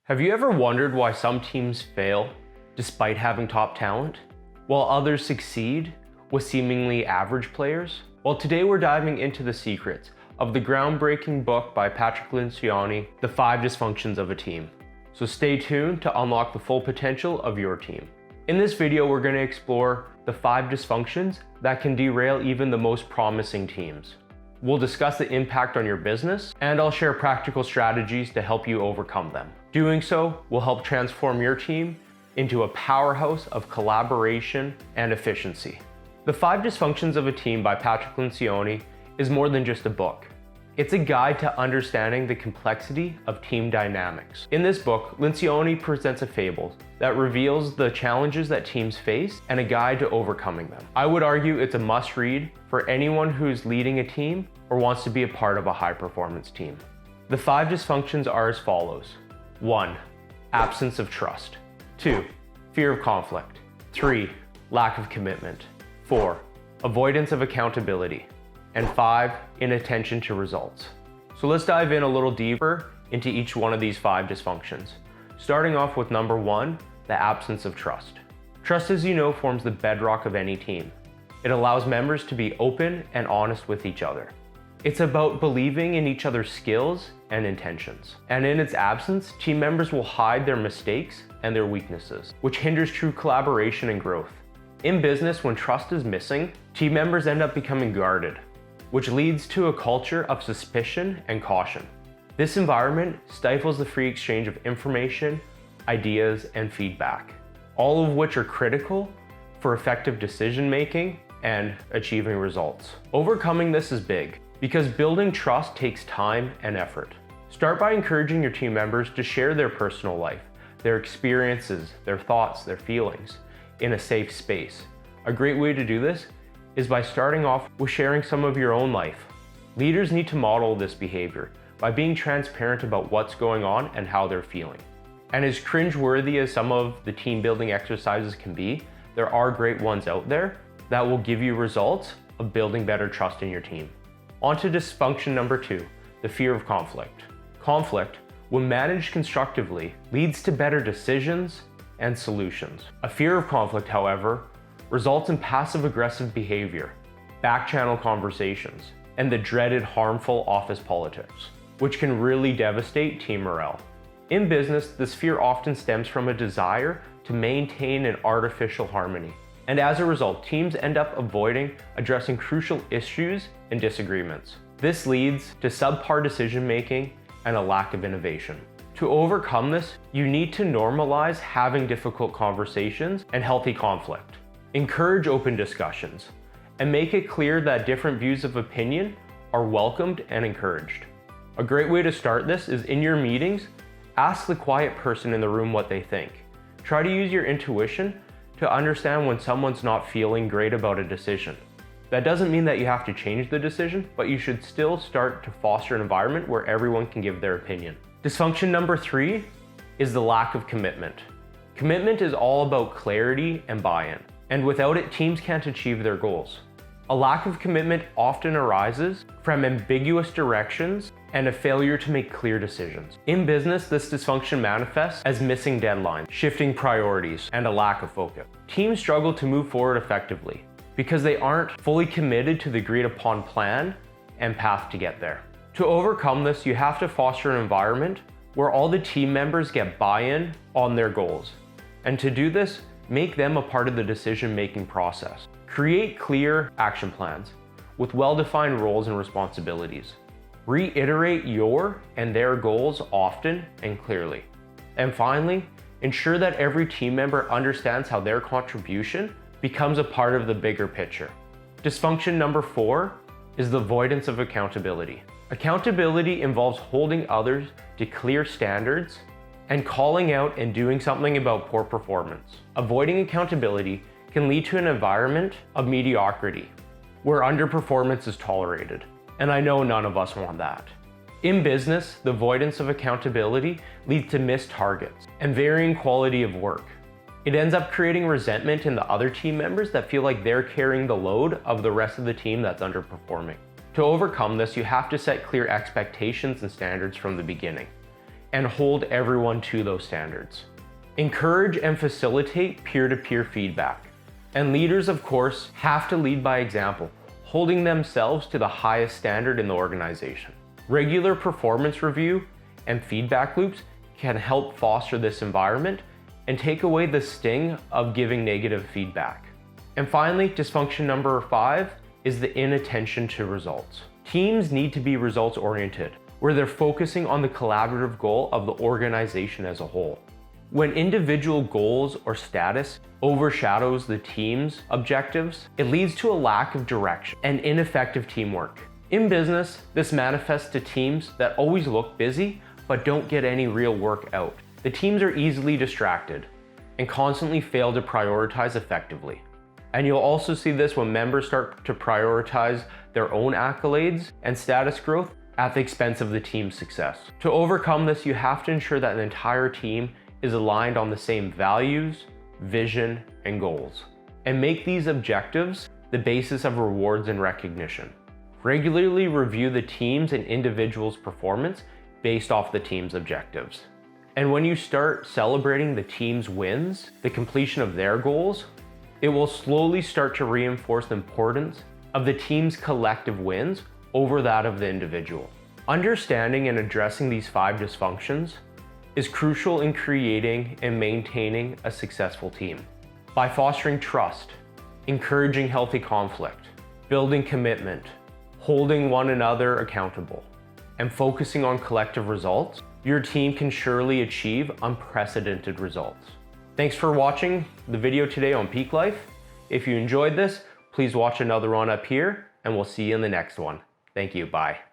Have you ever wondered why some teams fail despite having top talent, while others succeed with seemingly average players? Well, today we're diving into the secrets of the groundbreaking book by Patrick Lencioni, The Five Dysfunctions of a Team. So stay tuned to unlock the full potential of your team. In this video, we're going to explore the 5 dysfunctions that can derail even the most promising teams. We'll discuss the impact on your business, and I'll share practical strategies to help you overcome them. Doing so will help transform your team into a powerhouse of collaboration and efficiency. The 5 Dysfunctions of a Team by Patrick Lencioni is more than just a book. It's a guide to understanding the complexity of team dynamics. In this book, Lencioni presents a fable that reveals the challenges that teams face and a guide to overcoming them. I would argue it's a must-read for anyone who's leading a team or wants to be a part of a high-performance team. The 5 dysfunctions are as follows. 1. Absence of trust. 2. Fear of conflict. 3. Lack of commitment. 4. Avoidance of accountability. And 5. Inattention to results. So let's dive in a little deeper into each one of these 5 dysfunctions. Starting off with number 1, the absence of trust. Trust, as you know, forms the bedrock of any team. It allows members to be open and honest with each other. It's about believing in each other's skills and intentions. And in its absence, team members will hide their mistakes and their weaknesses, which hinders true collaboration and growth. In business, when trust is missing, team members end up becoming guarded, which leads to a culture of suspicion and caution. This environment stifles the free exchange of information, ideas, and feedback, all of which are critical for effective decision-making and achieving results. Overcoming this is big, because building trust takes time and effort. Start by encouraging your team members to share their personal life, their experiences, their thoughts, their feelings in a safe space. A great way to do this is by starting off with sharing some of your own life. Leaders need to model this behavior by being transparent about what's going on and how they're feeling. And as cringeworthy as some of the team building exercises can be, there are great ones out there that will give you results of building better trust in your team. On to dysfunction number 2, the fear of conflict. Conflict, when managed constructively, leads to better decisions and solutions. A fear of conflict, however, results in passive-aggressive behavior, back-channel conversations, and the dreaded harmful office politics, which can really devastate team morale. In business, this fear often stems from a desire to maintain an artificial harmony. And as a result, teams end up avoiding addressing crucial issues and disagreements. This leads to subpar decision-making and a lack of innovation. To overcome this, you need to normalize having difficult conversations and healthy conflict. Encourage open discussions, and make it clear that different views of opinion are welcomed and encouraged. A great way to start this is in your meetings, ask the quiet person in the room what they think. Try to use your intuition to understand when someone's not feeling great about a decision. That doesn't mean that you have to change the decision, but you should still start to foster an environment where everyone can give their opinion. Dysfunction number 3 is the lack of commitment. Commitment is all about clarity and buy-in, and without it, teams can't achieve their goals. A lack of commitment often arises from ambiguous directions and a failure to make clear decisions. In business, this dysfunction manifests as missing deadlines, shifting priorities, and a lack of focus. Teams struggle to move forward effectively because they aren't fully committed to the agreed upon plan and path to get there. To overcome this, you have to foster an environment where all the team members get buy-in on their goals. And to do this, make them a part of the decision-making process. Create clear action plans with well-defined roles and responsibilities. Reiterate your and their goals often and clearly. And finally, ensure that every team member understands how their contribution becomes a part of the bigger picture. Dysfunction number 4 is the avoidance of accountability. Accountability involves holding others to clear standards and calling out and doing something about poor performance. Avoiding accountability can lead to an environment of mediocrity, where underperformance is tolerated. And I know none of us want that. In business, the avoidance of accountability leads to missed targets and varying quality of work. It ends up creating resentment in the other team members that feel like they're carrying the load of the rest of the team that's underperforming. To overcome this, you have to set clear expectations and standards from the beginning. and hold everyone to those standards. Encourage and facilitate peer-to-peer feedback. And leaders, of course, have to lead by example, holding themselves to the highest standard in the organization. Regular performance review and feedback loops can help foster this environment and take away the sting of giving negative feedback. And finally, dysfunction number 5 is the inattention to results. Teams need to be results oriented, where they're focusing on the collaborative goal of the organization as a whole. When individual goals or status overshadows the team's objectives, it leads to a lack of direction and ineffective teamwork. In business, this manifests to teams that always look busy but don't get any real work out. The teams are easily distracted and constantly fail to prioritize effectively. And you'll also see this when members start to prioritize their own accolades and status growth at the expense of the team's success. To overcome this, you have to ensure that an entire team is aligned on the same values, vision, and goals, and make these objectives the basis of rewards and recognition. Regularly review the team's and individuals' performance based off the team's objectives. And when you start celebrating the team's wins, the completion of their goals, it will slowly start to reinforce the importance of the team's collective wins over that of the individual. Understanding and addressing these 5 dysfunctions is crucial in creating and maintaining a successful team. By fostering trust, encouraging healthy conflict, building commitment, holding one another accountable, and focusing on collective results, your team can surely achieve unprecedented results. Thanks for watching the video today on Peak Life. If you enjoyed this, please watch another one up here, and we'll see you in the next one. Thank you, bye.